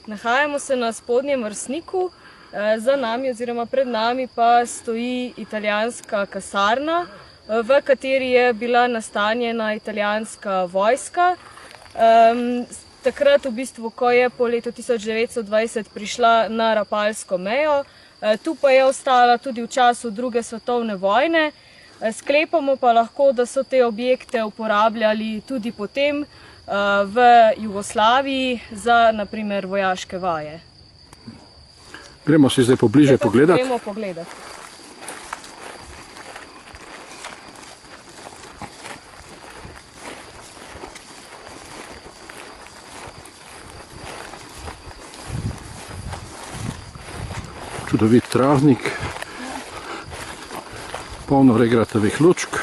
Nahajamo se na spodnjem vrstniku, za nami oziroma pred nami pa stoji italijanska kasarna, v kateri je bila nastanjena italijanska vojska. Takrat v bistvu, ko je po letu 1920 prišla na Rapalsko mejo, tu pa je ostala tudi v času druge svetovne vojne. Sklepamo pa lahko, da so te objekte uporabljali tudi potem v Jugoslaviji za, naprimer, vojaške vaje. Gremo si zdaj pobliže pogledati. Gremo pogledati. Čudovit travnik, polno regratavih lučk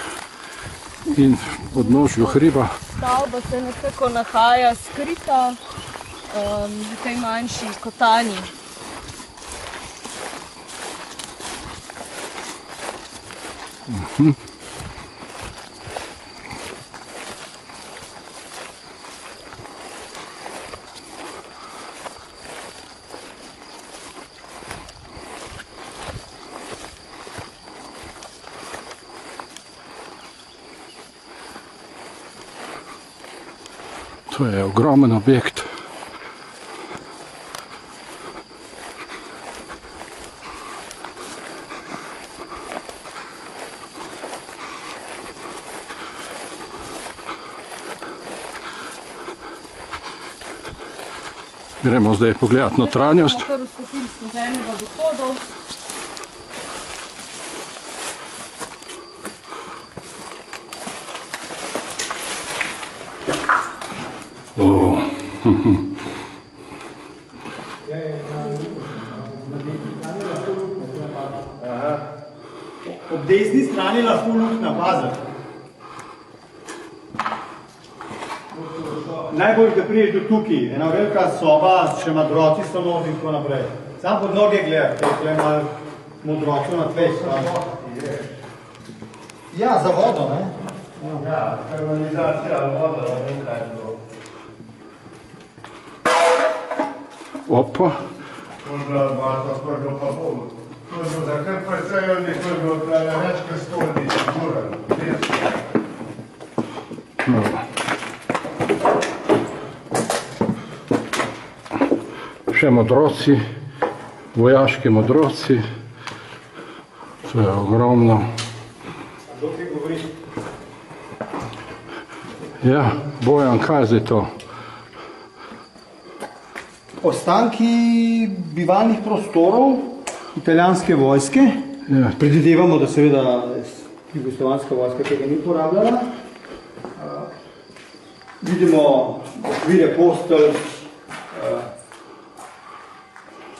in od nožju hriba. Stavba se nekako nahaja skrita v tej manjši kotanji. To je ogromen objekt. Gremo zdaj pogledati notranjost. Ob desni strani lahko luknja paza. Najbolj, da priješ do tukaj, ena velika soba, še modroci so nozi in tako naprej. Sam pod noge gledaj, ker je malo modrocov na tleh. Ja, za vodo, ne? Ja, kanalizacija, voda, ne vem kaj je bilo. Opa. To je bila Marta, to je bilo pa bolj. To je bilo takrat precej, to je bilo več kot 100 dni. Še modroci, vojaški modroci. To je ogromno. Ja, Bojan, kaj je zdaj to? Ostanki bivalnih prostorov italijanske vojske. Ja. Predvidevamo, da seveda jugoslovanska vojska tega ni uporabljala. Vidimo okvire postelj,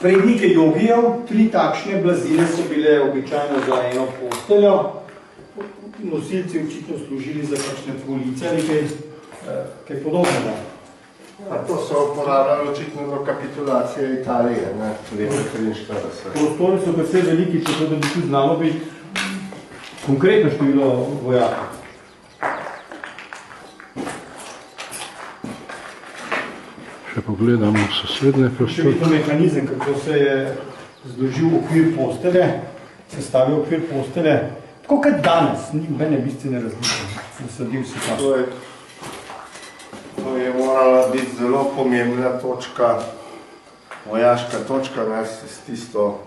prednike jogijev, 3 takšne blazine so bile običajno za eno posteljo. Nosilci očitno služili za kakšne police ali kaj podobnega. To so uporabljali očitno do kapitulacije Italije, ne, leta 1943. Prostori so precej veliki, če da bi tudi znalo biti konkretno število vojakov. Še pogledamo sosedne Še prostore. vidno mehanizem, kako se je zložil okvir postelje, sestavil okvir postelje, tako kot danes, ni nobene bistvene razlike, nasadil si ta. To je morala biti zelo pomembna točka, vojaška točka, s tisto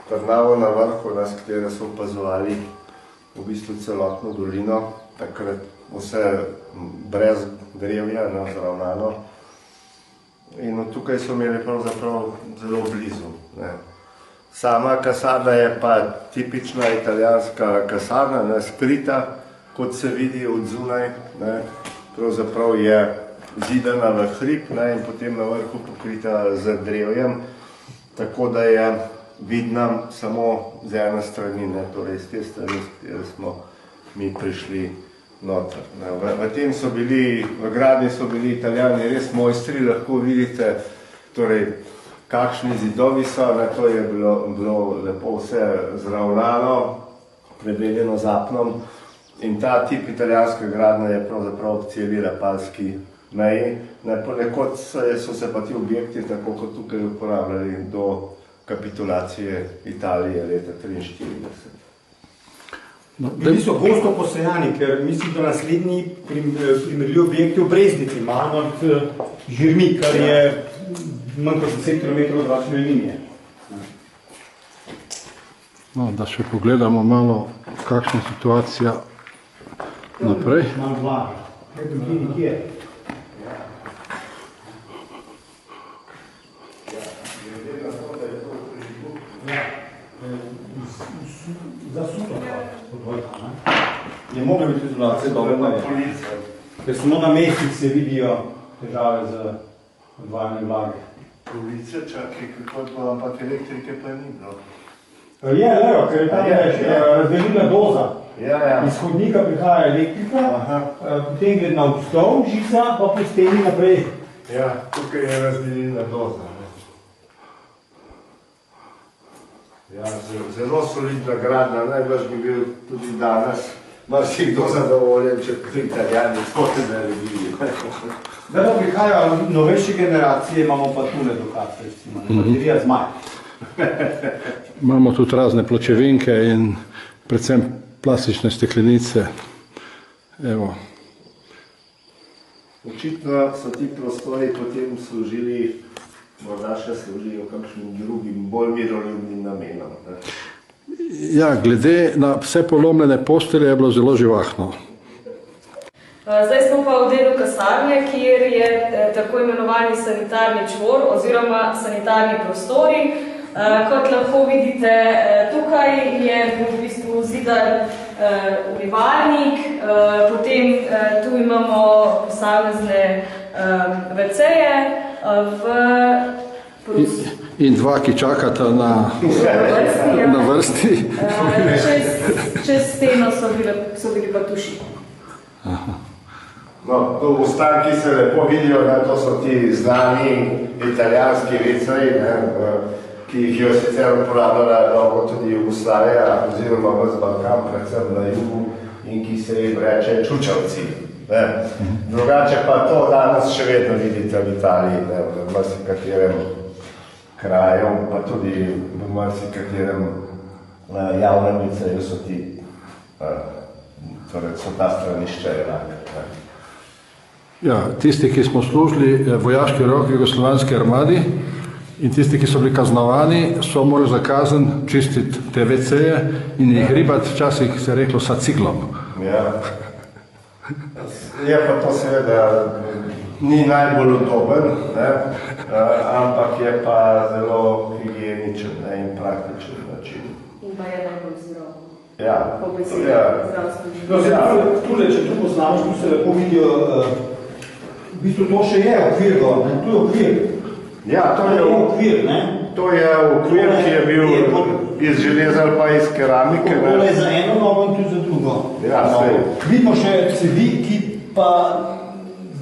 Trnavo na vrhu, s katero so opazovali v bistvu celotno dolino, takrat vse brez drevja, zravnano. In tukaj so imeli pravzaprav zelo blizu. Sama kasarna je pa tipična italijanska kasarna, skrita, kot se vidi od zunaj. Pravzaprav je zidana v hrib in potem na vrhu pokrita z drevjem, tako da je vidna samo z ene strani, torej z te strani, s katero smo mi prišli noter. V tem so bili, v gradnji so bili Italijani res mojstri, lahko vidite, torej, kakšni zidovi so, to je bilo lepo vse zravnano, prebeljeno z apnom in ta tip italijanske gradnje je pravzaprav celi Rapalski meji. Ponekod so se pa ti objekti, tako kot tukaj, uporabljali do kapitulacije Italije leta 1943. Bili so gosto posejani, ker mislim, da naslednji primerljivi objekti v Breznici, malo od Žirmi, kar je manj kot 10 km od zračne linije. No, da še pogledamo malo, kakšna situacija naprej. Malo vlaga. Kaj bi bili nekje? Zasuto je mogla biti izolacija dobro, ker samo na mestih se vidijo težave z odvajanjem vlage. Policija čakaj, kako to, ampak elektrike pa ni bilo. Lejo, ker je tam razdelila doza. Iz hodnika prihaja elektrika, potem gre na vstov žica, pa po steni naprej. Ja, tukaj je razdelila doza. Ja, zelo solidna gradnja, najbrž bi bil tudi danes marsikdo zadovoljen, če pri Italijani skote naredili. Zdaj pa prihajajo novejše generacije, imamo pa tule dokaze, recimo, baterija Zmaj. Imamo tudi razne pločevinke in predvsem plastične steklenice. Evo. Očitno so ti prostori potem služili, morda še služijo kakšnim drugim, bolj miroljubnim namenom. Ja, glede na vse polomljene postelje je bilo zelo živahno. Zdaj smo pa v delu kasarne, kjer je tako imenovani sanitarni čvor oziroma sanitarni prostori. Kot lahko vidite, tukaj je v bistvu zidan umivalnik, potem tu imamo posamezne WC-je In dva, ki čakata na vrsti. Čez steno so bili pa tuši. No, to ostanki se lepo vidijo, to so ti znani italijanski WC-ji, ki jih je sicer uporabljala tudi Jugoslavija oziroma ves Balkan, predvsem na jugu, in ki se jim reče čučavci. Drugače pa to danes še vedno vidite v Italiji, v marsikaterem kraju, pa tudi v marsikaterem javnem liceju so ti, torej so ta stranišča enake. Ja, tisti, ki smo služili vojaški rok v jugoslovanski armadi in tisti, ki so bili kaznovani, so morali za kazen čistiti te WC-je in jih ribati, včasih se je reklo sa ciglom. Ja. Je pa to seveda ni najbolj udoben, ampak je pa zelo higieničen in praktičen način. In pa je najbolj zdrav. Ja. Po besedi zdravstveni. Tule, če tu poznaš, tu se lepo vidijo, v bistvu to še je okvir, tu je okvir. Ja, to je okvir, ne? To je okvir, ki je bil iz železa ali pa iz keramike. To je za eno nogo in tudi za drugo. Ja, sej. Vidimo še cevi, ki pa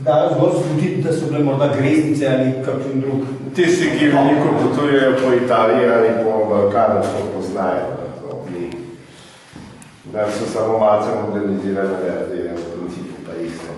dajo zgolj slutiti, da so bile morda greznice ali kakšen drug. Tisti, ki veliko potujejo po Italiji ali po Balkanu, to poznajo. Da so samo malce modernizirane, v principu pa isto.